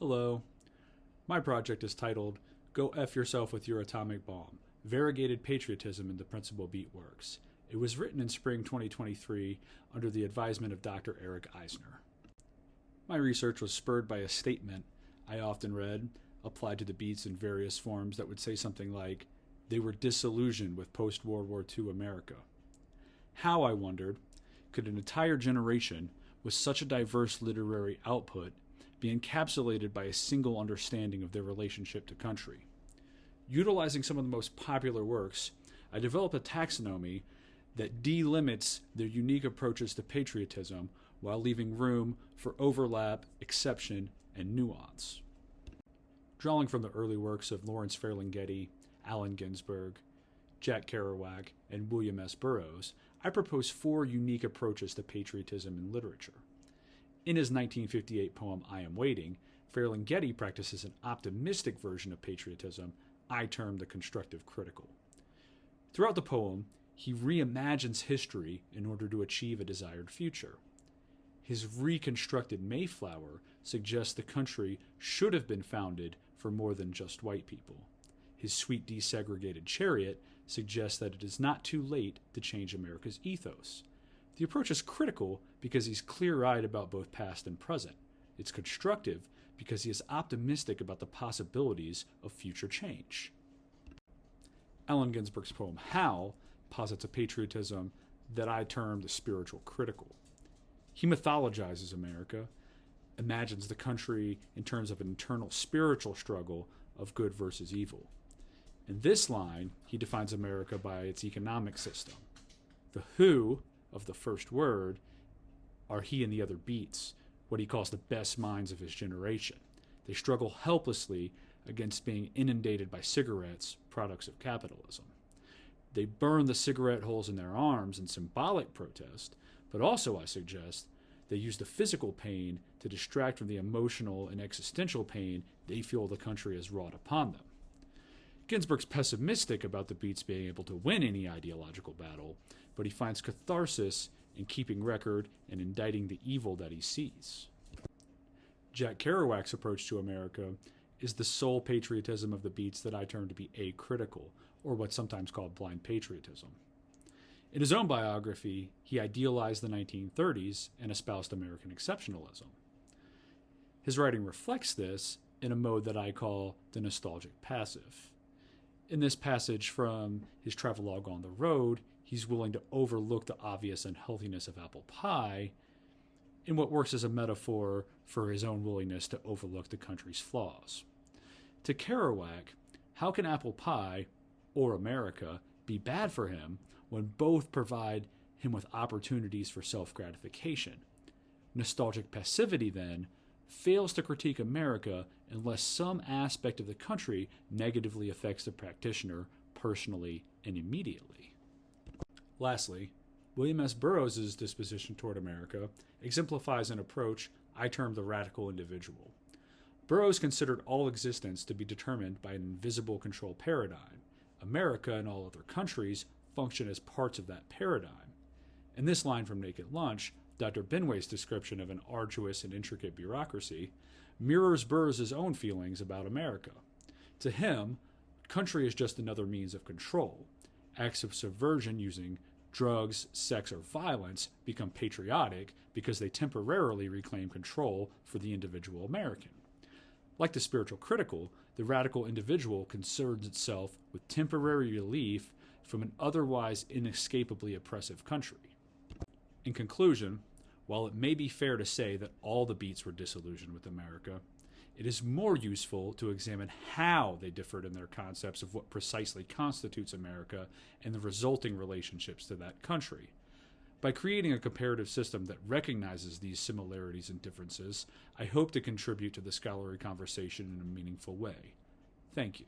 Hello. My project is titled Go F Yourself with Your Atomic Bomb Variegated Patriotism in the Principal Beat Works. It was written in spring 2023 under the advisement of Dr. Eric Eisner. My research was spurred by a statement I often read applied to the beats in various forms that would say something like, they were disillusioned with post-World War II America. How, I wondered, could an entire generation with such a diverse literary output be encapsulated by a single understanding of their relationship to country? Utilizing some of the most popular works, I developed a taxonomy that delimits their unique approaches to patriotism while leaving room for overlap, exception, and nuance. Drawing from the early works of Lawrence Ferlinghetti, Allen Ginsberg, Jack Kerouac, and William S. Burroughs, I propose 4 unique approaches to patriotism in literature. In his 1958 poem I Am Waiting, Ferlinghetti practices an optimistic version of patriotism I term the constructive critical. Throughout the poem, he reimagines history in order to achieve a desired future. His reconstructed Mayflower suggests the country should have been founded for more than just white people. His sweet desegregated Chariot suggests that it is not too late to change America's ethos. The approach is critical because he's clear-eyed about both past and present. It's constructive because he is optimistic about the possibilities of future change. Allen Ginsberg's poem Howl posits a patriotism that I term the spiritual critical. He mythologizes America, imagines the country in terms of an internal spiritual struggle of good versus evil. In this line, he defines America by its economic system. The who of the first word are he and the other beats, what he calls the best minds of his generation. They struggle helplessly against being inundated by cigarettes, products of capitalism. They burn the cigarette holes in their arms in symbolic protest, but also, I suggest, they use the physical pain to distract from the emotional and existential pain they feel the country has wrought upon them. Ginsberg's pessimistic about the beats being able to win any ideological battle, but he finds catharsis in keeping record and indicting the evil that he sees. Jack Kerouac's approach to America is the sole patriotism of the beats that I term to be acritical, or what's sometimes called blind patriotism. In his own biography, he idealized the 1930s and espoused American exceptionalism. His writing reflects this in a mode that I call the nostalgic passive. In this passage from his travelogue On the Road, he's willing to overlook the obvious unhealthiness of apple pie in what works as a metaphor for his own willingness to overlook the country's flaws. To Kerouac, how can apple pie, or America, be bad for him when both provide him with opportunities for self-gratification? Nostalgic passivity, then, fails to critique America unless some aspect of the country negatively affects the practitioner personally and immediately. Lastly, William S. Burroughs' disposition toward America exemplifies an approach I term the radical individual. Burroughs considered all existence to be determined by an invisible control paradigm. America and all other countries function as parts of that paradigm. In this line from Naked Lunch, Dr. Benway's description of an arduous and intricate bureaucracy mirrors Burroughs' own feelings about America. To him, country is just another means of control. Acts of subversion using drugs, sex, or violence become patriotic because they temporarily reclaim control for the individual American. Like the spiritual critical, the radical individual concerns itself with temporary relief from an otherwise inescapably oppressive country. In conclusion, while it may be fair to say that all the beats were disillusioned with America, it is more useful to examine how they differed in their concepts of what precisely constitutes America and the resulting relationships to that country. By creating a comparative system that recognizes these similarities and differences, I hope to contribute to the scholarly conversation in a meaningful way. Thank you.